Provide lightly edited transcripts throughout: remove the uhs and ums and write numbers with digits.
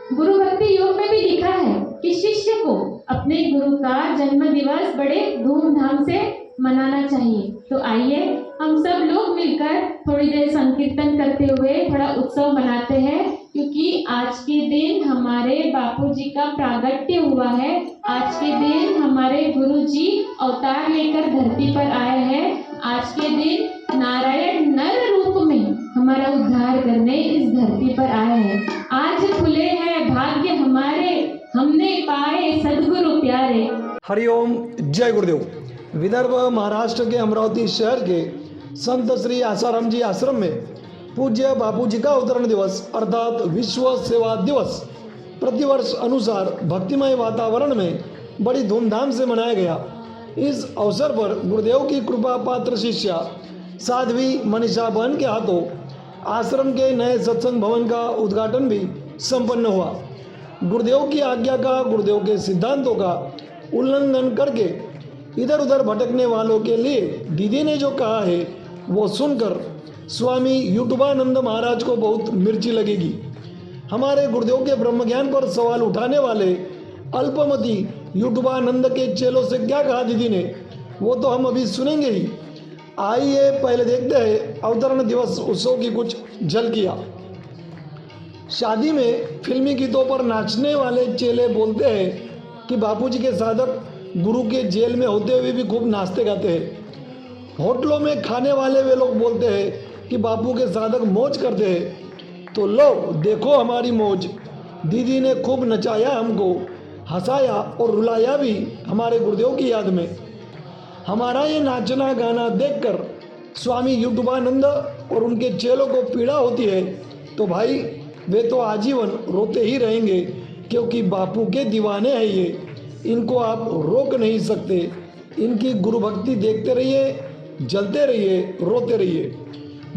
गुरु भक्ति योग में भी लिखा है कि शिष्य को अपने गुरु का जन्म दिवस बड़े धूमधाम से मनाना चाहिए। तो आइए हम सब लोग मिलकर थोड़ी देर संकीर्तन करते हुए थोड़ा उत्सव मनाते हैं, क्योंकि आज के दिन हमारे बापू जी का प्रागट्य हुआ है। आज के दिन हमारे गुरु जी अवतार लेकर धरती पर आए हैं। आज के दिन नारायण नर रूप में हमारा उद्धार करने इस धरती पर आए हैं। आज खुले हैं भाग्य हमारे, हमने पाए सदगुरु प्यारे। हरिओम, जय गुरुदेव। विदर्भ महाराष्ट्र के अमरावती शहर के संत श्री आसाराम जी आश्रम में पूज्य बापू जी का अवतरण दिवस अर्थात विश्व सेवा दिवस प्रतिवर्ष अनुसार भक्तिमय वातावरण में बड़ी धूमधाम से मनाया गया। इस अवसर पर गुरुदेव की कृपा पात्र शिष्या साध्वी मनीषा बहन के हाथों आश्रम के नए सत्संग भवन का उद्घाटन भी संपन्न हुआ। गुरुदेव की आज्ञा का, गुरुदेव के सिद्धांतों का उल्लंघन करके इधर उधर भटकने वालों के लिए दीदी ने जो कहा है वो सुनकर स्वामी यूट्यूबानंद महाराज को बहुत मिर्ची लगेगी। हमारे गुरुदेव के ब्रह्म ज्ञान पर सवाल उठाने वाले अल्पमती यूट्यूबानंद के चेलों से क्या कहा दीदी ने, वो तो हम अभी सुनेंगे ही। आइए पहले देखते हैं अवतरण दिवस उत्सव की कुछ झलकियाँ। शादी में फिल्मी गीतों पर नाचने वाले चेले बोलते हैं कि बापूजी के साधक गुरु के जेल में होते हुए भी खूब नाचते गाते हैं। होटलों में खाने वाले वे लोग बोलते हैं कि बापू के साधक मौज करते हैं। तो लो देखो हमारी मौज, दीदी ने खूब नचाया, हमको हंसाया और रुलाया भी हमारे गुरुदेव की याद में। हमारा ये नाचना गाना देखकर स्वामी यूट्यूबानंद और उनके चेलों को पीड़ा होती है तो भाई वे तो आजीवन रोते ही रहेंगे, क्योंकि बापू के दीवाने हैं ये, इनको आप रोक नहीं सकते। इनकी गुरु भक्ति देखते रहिए, जलते रहिए, रोते रहिए।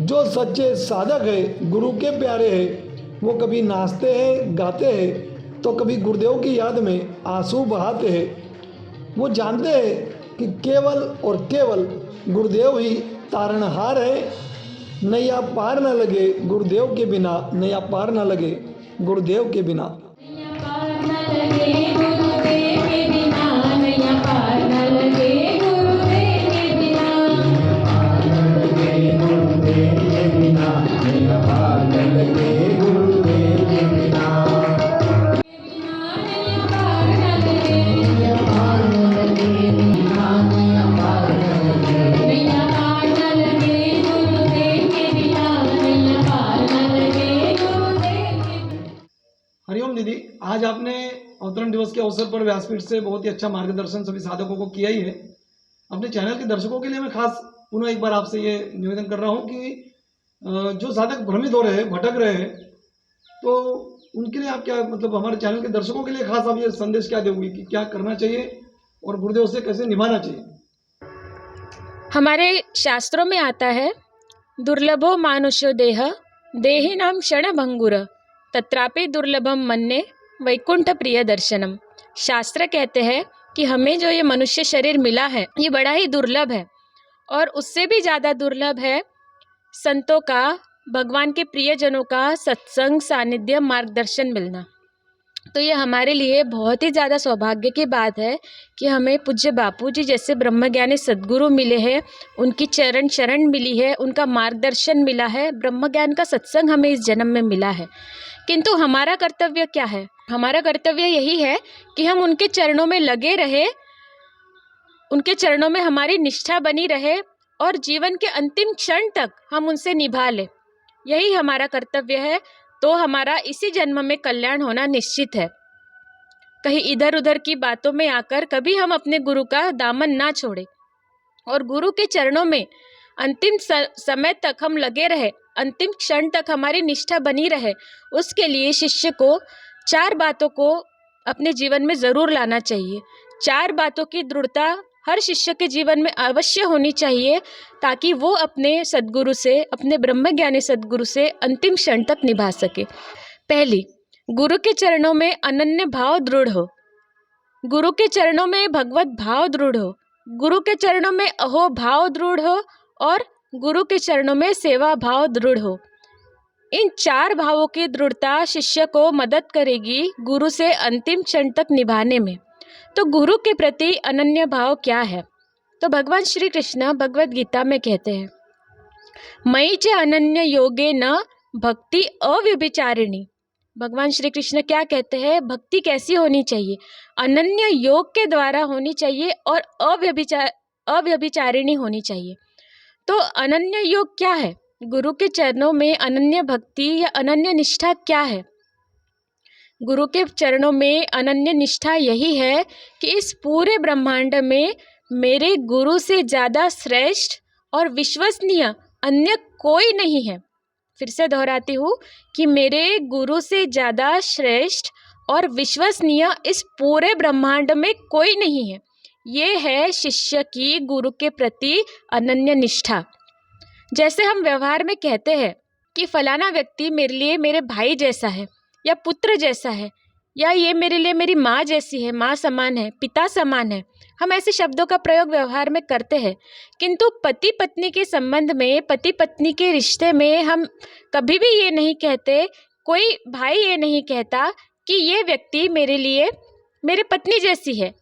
जो सच्चे साधक है, गुरु के प्यारे हैं, वो कभी नाचते हैं, गाते हैं तो कभी गुरुदेव की याद में आंसू बहाते हैं। वो जानते हैं कि केवल और केवल गुरुदेव ही तारणहार है। नैया पार न लगे गुरुदेव के बिना, नैया पार न लगे गुरुदेव के बिना। हरिओम दीदी, आज आपने अवतरण दिवस के अवसर पर व्यासपीठ से बहुत ही अच्छा मार्गदर्शन सभी साधकों को किया ही है। अपने चैनल के दर्शकों के लिए मैं खास पुनः एक बार आपसे ये निवेदन कर रहा हूँ कि जो साधक भ्रमित हो रहे हैं, भटक रहे हैं, तो उनके लिए आप क्या, मतलब हमारे चैनल के दर्शकों के लिए खास आप ये संदेश क्या दोगे कि क्या करना चाहिए और गुरुदेव से कैसे निभाना चाहिए? हमारे शास्त्रों में आता है, दुर्लभो मानुष्यो देह देहिनां क्षण भंगुर तत्रापि दुर्लभम मन्ये वैकुंठ प्रिय दर्शनम। शास्त्र कहते हैं कि हमें जो ये मनुष्य शरीर मिला है ये बड़ा ही दुर्लभ है, और उससे भी ज़्यादा दुर्लभ है संतों का, भगवान के प्रियजनों का सत्संग, सानिध्य, मार्गदर्शन मिलना। तो ये हमारे लिए बहुत ही ज़्यादा सौभाग्य की बात है कि हमें पूज्य बापू जी जैसे ब्रह्मज्ञानी सद्गुरु मिले हैं, उनकी चरण शरण मिली है, उनका मार्गदर्शन मिला है, ब्रह्मज्ञान का सत्संग हमें इस जन्म में मिला है। किंतु हमारा कर्तव्य क्या है? हमारा कर्तव्य यही है कि हम उनके चरणों में लगे रहे, उनके चरणों में हमारी निष्ठा बनी रहे और जीवन के अंतिम क्षण तक हम उनसे निभा लें। यही हमारा कर्तव्य है। तो हमारा इसी जन्म में कल्याण होना निश्चित है। कहीं इधर उधर की बातों में आकर कभी हम अपने गुरु का दामन ना छोड़ें और गुरु के चरणों में अंतिम समय तक हम लगे रहे, अंतिम क्षण तक हमारी निष्ठा बनी रहे। उसके लिए शिष्य को 4 बातों को अपने जीवन में ज़रूर लाना चाहिए। 4 बातों की दृढ़ता हर शिष्य के जीवन में अवश्य होनी चाहिए, ताकि वो अपने सद्गुरु से, अपने ब्रह्मज्ञानी सद्गुरु से अंतिम क्षण तक निभा सके। पहली, गुरु के चरणों में अनन्य भाव दृढ़ हो, गुरु के चरणों में भगवत भाव दृढ़ हो, गुरु के चरणों में अहो भाव दृढ़ हो और गुरु के चरणों में सेवा भाव दृढ़ हो। इन 4 भावों की दृढ़ता शिष्य को मदद करेगी गुरु से अंतिम क्षण तक निभाने में। तो गुरु के प्रति अनन्य भाव क्या है? तो भगवान श्री कृष्ण भगवद गीता में कहते हैं, मयि च अनन्य योगे न भक्ति अव्यभिचारिणी। भगवान श्री कृष्ण क्या कहते हैं? भक्ति कैसी होनी चाहिए? अनन्य योग के द्वारा होनी चाहिए और अव्यभिचारिणी होनी चाहिए। तो अनन्य योग क्या है? गुरु के चरणों में अनन्य भक्ति या अनन्य निष्ठा क्या है? गुरु के चरणों में अनन्य निष्ठा यही है कि इस पूरे ब्रह्मांड में मेरे गुरु से ज़्यादा श्रेष्ठ और विश्वसनीय अन्य कोई नहीं है। फिर से दोहराती हूँ कि मेरे गुरु से ज़्यादा श्रेष्ठ और विश्वसनीय इस पूरे ब्रह्मांड में कोई नहीं है। ये है शिष्य की गुरु के प्रति अनन्य निष्ठा। जैसे हम व्यवहार में कहते हैं कि फलाना व्यक्ति मेरे लिए मेरे भाई जैसा है या पुत्र जैसा है, या ये मेरे लिए मेरी माँ जैसी है, माँ समान है, पिता समान है। हम ऐसे शब्दों का प्रयोग व्यवहार में करते हैं, किंतु पति पत्नी के संबंध में, पति पत्नी के रिश्ते में हम कभी भी ये नहीं कहते, कोई भाई ये नहीं कहता कि ये व्यक्ति मेरे लिए मेरे पत्नी जैसी है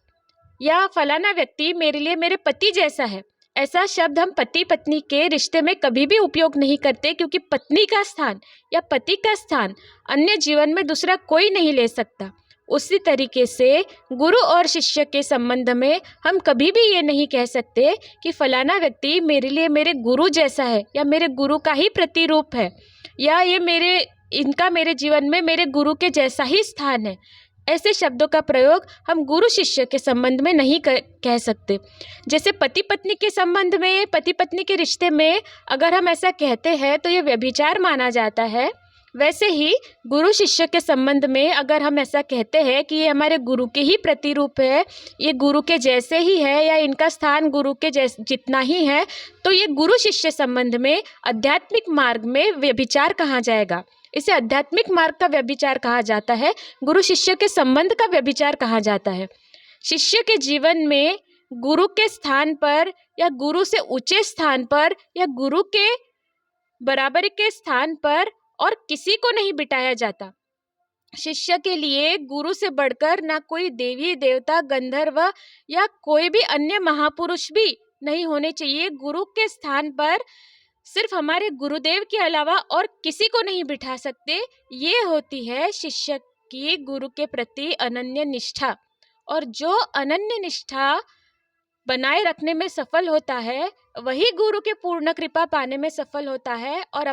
या फलाना व्यक्ति मेरे लिए मेरे पति जैसा है। ऐसा शब्द हम पति पत्नी के रिश्ते में कभी भी उपयोग नहीं करते, क्योंकि पत्नी का स्थान या पति का स्थान अन्य जीवन में दूसरा कोई नहीं ले सकता। उसी तरीके से गुरु और शिष्य के संबंध में हम कभी भी ये नहीं कह सकते कि फलाना व्यक्ति मेरे लिए मेरे गुरु जैसा है या मेरे गुरु का ही प्रतिरूप है या ये इनका मेरे जीवन में मेरे गुरु के जैसा ही स्थान है। ऐसे शब्दों का प्रयोग हम गुरु शिष्य के संबंध में नहीं कह सकते। जैसे पति पत्नी के संबंध में, पति पत्नी के रिश्ते में अगर हम ऐसा कहते हैं तो ये व्यभिचार माना जाता है, वैसे ही गुरु शिष्य के संबंध में अगर हम ऐसा कहते हैं कि ये हमारे गुरु के ही प्रतिरूप है, ये गुरु के जैसे ही है या इनका स्थान गुरु के जितना ही है, तो ये गुरु शिष्य संबंध में आध्यात्मिक मार्ग में व्यभिचार कहा जाएगा। इसे आध्यात्मिक मार्ग का व्यभिचार कहा जाता है, गुरु शिष्य के संबंध का व्यभिचार कहा जाता है। शिष्य के जीवन में गुरु के स्थान पर या गुरु से ऊंचे स्थान पर या गुरु के बराबरी के स्थान पर और किसी को नहीं बिठाया जाता। शिष्य के लिए गुरु से बढ़कर ना कोई देवी देवता गंधर्व या कोई भी अन्य महापुरुष भी नहीं होने चाहिए। गुरु के स्थान पर सिर्फ हमारे गुरुदेव के अलावा और किसी को नहीं बिठा सकते। ये होती है शिष्य की गुरु के प्रति अनन्य निष्ठा। और जो अनन्य निष्ठा बनाए रखने में सफल होता है वही गुरु के पूर्ण कृपा पाने में सफल होता है और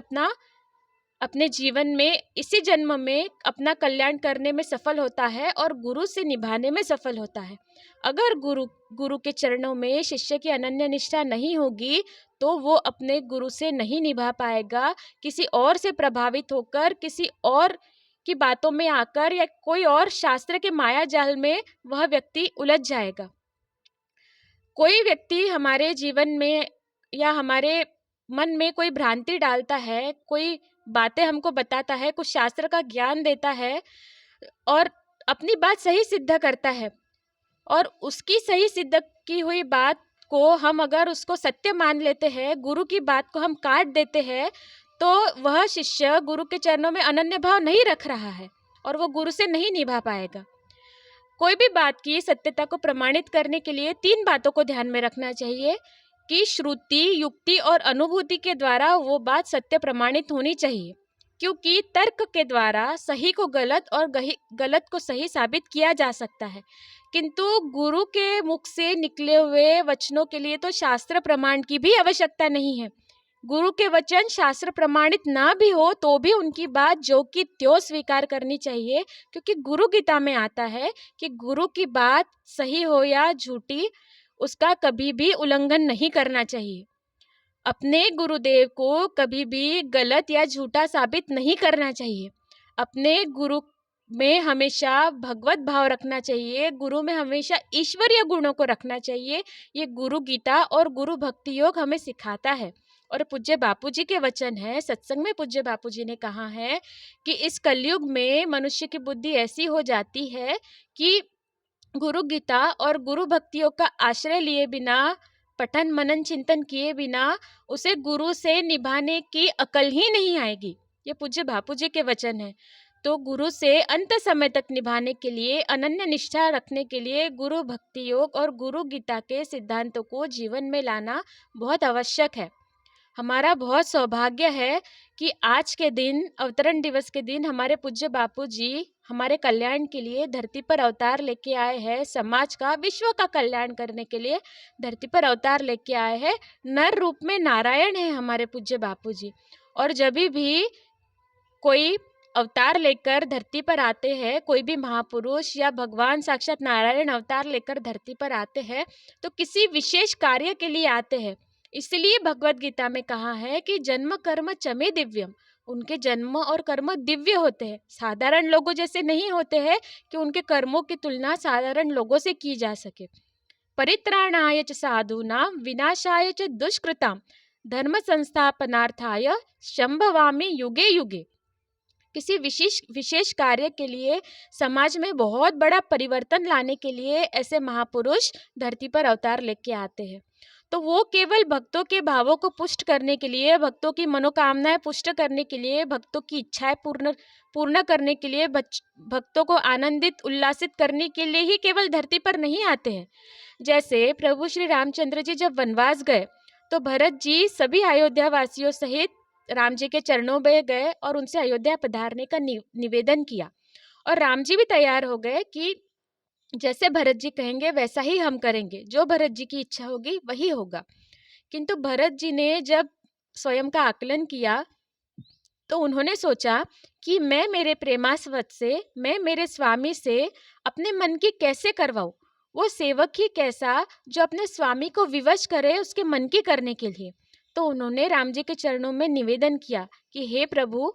अपने जीवन में इसी जन्म में अपना कल्याण करने में सफल होता है और गुरु से निभाने में सफल होता है। अगर गुरु के चरणों में शिष्य की अनन्य निष्ठा नहीं होगी तो वो अपने गुरु से नहीं निभा पाएगा। किसी और से प्रभावित होकर, किसी और की बातों में आकर या कोई और शास्त्र के माया जाल में वह व्यक्ति उलझ जाएगा। कोई व्यक्ति हमारे जीवन में या हमारे मन में कोई भ्रांति डालता है, कोई बातें हमको बताता है, कुछ शास्त्र का ज्ञान देता है और अपनी बात सही सिद्ध करता है, और उसकी सही सिद्ध की हुई बात को हम अगर उसको सत्य मान लेते हैं, गुरु की बात को हम काट देते हैं, तो वह शिष्य गुरु के चरणों में अनन्य भाव नहीं रख रहा है और वो गुरु से नहीं निभा पाएगा। कोई भी बात की सत्यता को प्रमाणित करने के लिए 3 बातों को ध्यान में रखना चाहिए कि श्रुति, युक्ति और अनुभूति के द्वारा वो बात सत्य प्रमाणित होनी चाहिए, क्योंकि तर्क के द्वारा सही को गलत और गलत को सही साबित किया जा सकता है, किंतु गुरु के मुख से निकले हुए वचनों के लिए तो शास्त्र प्रमाण की भी आवश्यकता नहीं है। गुरु के वचन शास्त्र प्रमाणित ना भी हो तो भी उनकी बात जो कि त्यों स्वीकार करनी चाहिए, क्योंकि गुरु गीता में आता है कि गुरु की बात सही हो या झूठी उसका कभी भी उल्लंघन नहीं करना चाहिए। अपने गुरुदेव को कभी भी गलत या झूठा साबित नहीं करना चाहिए। अपने गुरु में हमेशा भगवत भाव रखना चाहिए, गुरु में हमेशा ईश्वरीय गुणों को रखना चाहिए। ये गुरु गीता और गुरु भक्ति योग हमें सिखाता है। और पूज्य बापूजी के वचन है, सत्संग में पूज्य बापूजी ने कहा है कि इस कलयुग में मनुष्य की बुद्धि ऐसी हो जाती है कि गुरु गीता और गुरु भक्तियों का आश्रय लिए बिना, पठन मनन चिंतन किए बिना उसे गुरु से निभाने की अकल ही नहीं आएगी। ये पूज्य बापू जी के वचन हैं। तो गुरु से अंत समय तक निभाने के लिए, अनन्य निष्ठा रखने के लिए गुरु भक्ति योग और गुरु गीता के सिद्धांतों को जीवन में लाना बहुत आवश्यक है। हमारा बहुत सौभाग्य है कि आज के दिन, अवतरण दिवस के दिन, हमारे पूज्य बापू जी हमारे कल्याण के लिए धरती पर अवतार लेके आए हैं। समाज का, विश्व का कल्याण करने के लिए धरती पर अवतार लेके आए हैं। नर रूप में नारायण है हमारे पूज्य बापू जी। और जब भी कोई अवतार लेकर धरती पर आते हैं, कोई भी महापुरुष या भगवान साक्षात नारायण अवतार लेकर धरती पर आते हैं, तो किसी विशेष कार्य के लिए आते हैं। इसलिए भगवत गीता में कहा है कि जन्म कर्म चमे दिव्यम, उनके जन्म और कर्म दिव्य होते हैं, साधारण लोगों जैसे नहीं होते हैं कि उनके कर्मों की तुलना साधारण लोगों से की जा सके। परित्राणाय च साधूनां विनाशाय च दुष्कृतां धर्म संस्थापनार्थाय शंभवामि युगे युगे। किसी विशेष कार्य के लिए, समाज में बहुत बड़ा परिवर्तन लाने के लिए ऐसे महापुरुष धरती पर अवतार लेके आते हैं। तो वो केवल भक्तों के भावों को पुष्ट करने के लिए, भक्तों की मनोकामनाएं पुष्ट करने के लिए, भक्तों की इच्छाएं पूर्ण करने के लिए, भक्तों को आनंदित उल्लासित करने के लिए ही केवल धरती पर नहीं आते हैं। जैसे प्रभु श्री रामचंद्र जी जब वनवास गए तो भरत जी सभी अयोध्या वासियों सहित राम जी के चरणों में गए और उनसे अयोध्या पधारने का निवेदन किया। और राम जी भी तैयार हो गए कि जैसे भरत जी कहेंगे वैसा ही हम करेंगे, जो भरत जी की इच्छा होगी वही होगा। किंतु भरत जी ने जब स्वयं का आकलन किया तो उन्होंने सोचा कि मैं मेरे प्रेमास्पद से, मैं मेरे स्वामी से अपने मन की कैसे करवाऊं। वो सेवक ही कैसा जो अपने स्वामी को विवश करे उसके मन की करने के लिए। तो उन्होंने राम जी के चरणों में निवेदन किया कि हे प्रभु,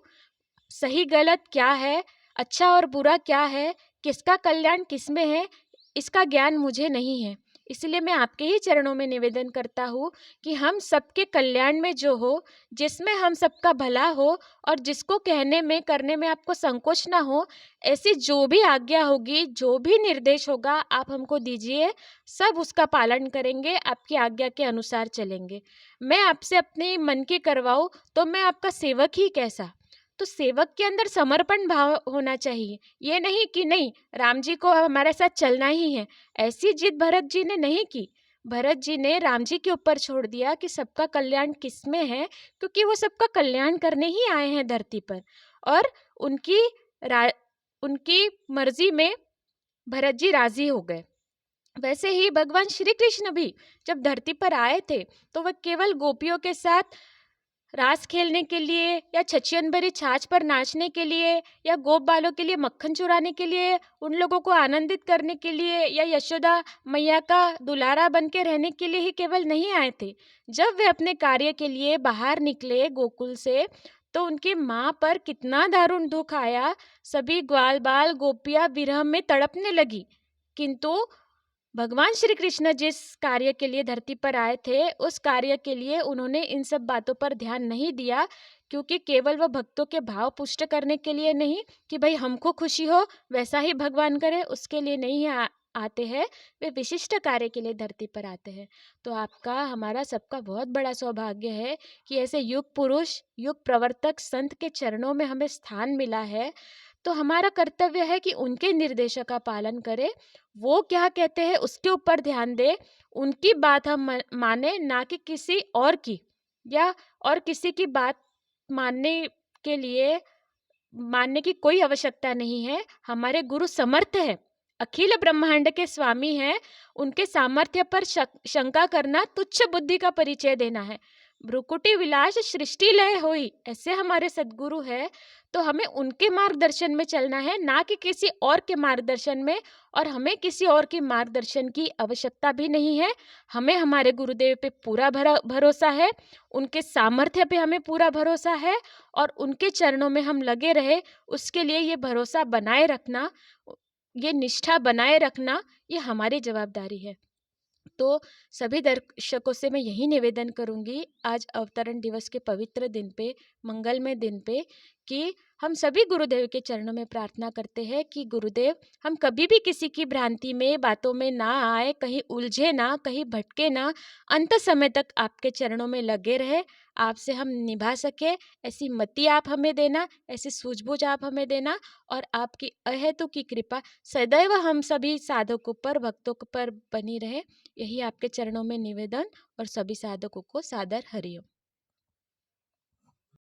सही गलत क्या है, अच्छा और बुरा क्या है, किसका कल्याण किस में है, इसका ज्ञान मुझे नहीं है। इसलिए मैं आपके ही चरणों में निवेदन करता हूँ कि हम सबके कल्याण में जो हो, जिसमें हम सबका भला हो और जिसको कहने में करने में आपको संकोच ना हो, ऐसी जो भी आज्ञा होगी, जो भी निर्देश होगा आप हमको दीजिए, सब उसका पालन करेंगे, आपकी आज्ञा के अनुसार चलेंगे। मैं आपसे अपने मन की करवाऊँ तो मैं आपका सेवक ही कैसा। तो सेवक के अंदर समर्पण भाव होना चाहिए। ये नहीं कि नहीं, राम जी को हमारे साथ चलना ही है। ऐसी जिद भरत जी ने नहीं की। भरत जी ने राम जी के ऊपर छोड़ दिया कि सबका कल्याण किस में है, क्योंकि वो सबका कल्याण करने ही आए हैं धरती पर। और उनकी मर्जी में भरत जी राजी हो गए। वैसे ही भगवान श्री कृष्ण भी जब धरती पर आए थे तो वह केवल गोपियों के साथ रास खेलने के लिए या छछियन भरी छाछ पर नाचने के लिए या गोप बालों के लिए मक्खन चुराने के लिए, उन लोगों को आनंदित करने के लिए या यशोदा मैया का दुलारा बन के रहने के लिए ही केवल नहीं आए थे। जब वे अपने कार्य के लिए बाहर निकले गोकुल से तो उनकी माँ पर कितना दारुण दुख आया। सभी ग्वाल बाल गोपियाँ विरह में तड़पने लगी। किंतु भगवान श्री कृष्ण जिस कार्य के लिए धरती पर आए थे, उस कार्य के लिए उन्होंने इन सब बातों पर ध्यान नहीं दिया, क्योंकि केवल वह भक्तों के भाव पुष्ट करने के लिए नहीं कि भाई हमको खुशी हो वैसा ही भगवान करे, उसके लिए नहीं आते हैं। वे विशिष्ट कार्य के लिए धरती पर आते हैं। तो आपका, हमारा सबका बहुत बड़ा सौभाग्य है कि ऐसे युग पुरुष, युग प्रवर्तक संत के चरणों में हमें स्थान मिला है। तो हमारा कर्तव्य है कि उनके निर्देशों का पालन करें। वो क्या कहते हैं उसके ऊपर ध्यान दें, उनकी बात हम माने, ना कि किसी और की, या और किसी की बात मानने के लिए मानने की कोई आवश्यकता नहीं है। हमारे गुरु समर्थ है, अखिल ब्रह्मांड के स्वामी हैं। उनके सामर्थ्य पर शंका करना तुच्छ बुद्धि का परिचय देना है। भ्रुकुटी विलास सृष्टि लय होई, ऐसे हमारे सद्गुरु है। तो हमें उनके मार्गदर्शन में चलना है, ना कि किसी और के मार्गदर्शन में। और हमें किसी और के मार्गदर्शन की आवश्यकता भी नहीं है। हमें हमारे गुरुदेव पे पूरा भरोसा है, उनके सामर्थ्य पे हमें पूरा भरोसा है, और उनके चरणों में हम लगे रहे, उसके लिए ये भरोसा बनाए रखना, ये निष्ठा बनाए रखना, ये हमारी जवाबदारी है। तो सभी दर्शकों से मैं यही निवेदन करूंगी आज अवतरण दिवस के पवित्र दिन पे, मंगलमय दिन पे, कि हम सभी गुरुदेव के चरणों में प्रार्थना करते हैं कि गुरुदेव हम कभी भी किसी की भ्रांति में बातों में ना आए, कहीं उलझे ना, कहीं भटके ना, अंत समय तक आपके चरणों में लगे रहे, आपसे हम निभा सके, ऐसी मति आप हमें देना, ऐसी सूझबूझ आप हमें देना, और आपकी अहेतु की कृपा सदैव हम सभी साधकों पर, भक्तों पर बनी रहे। यही आपके चरणों में निवेदन, और सभी साधकों को सादर हरिओम।